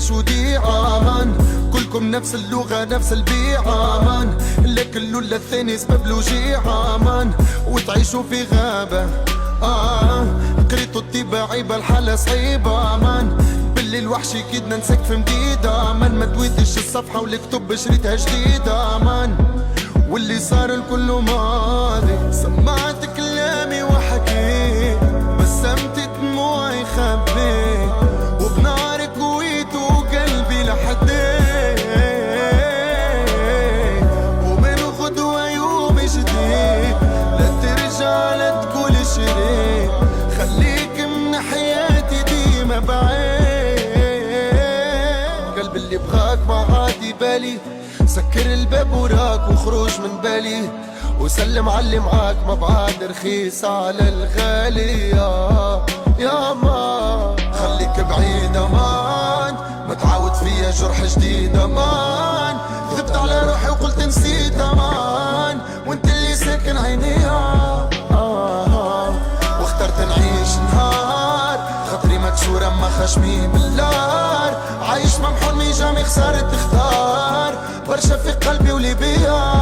بلاش وديعة مان، كلكم نفس اللغة نفس البيعة مان، لكن لولا الثاني سبب له جيعة مان، وتعيشوا في غابة قريتوا الطيبة عيبة الحالة صعيبة مان، باللي الوحش يكيد ننساك في مديدة مان، ما تويتش الصفحة والكتب شريتها جديدة مان، واللي صار الكل ماضي. سمعت كلامي وحكيت، بسمت دموعي خبيت، وبنار كويت وقلبي لحديت، ومن غدوة يوم جديد لا ترجع لا تقول شريت، خليك من حياتي ديما بعيد. قلب اللي بغاك ما عادي بالي، سكر الباب وراك وخروج من بالي، وسلم علي معاك ما بعاد رخيص على الغالي يا مان، خليك بعيد امان، ما تعاود فيا جرح جديد امان، كذبت على روحي وقلت نسيت امان، وانت اللي ساكن عيني واخترت نعيش نهار، خاطري مكسورة ما خشمي بالنار، عايش ممحون مي جامي خسارة تختار، برشا في قلبي ولي بيا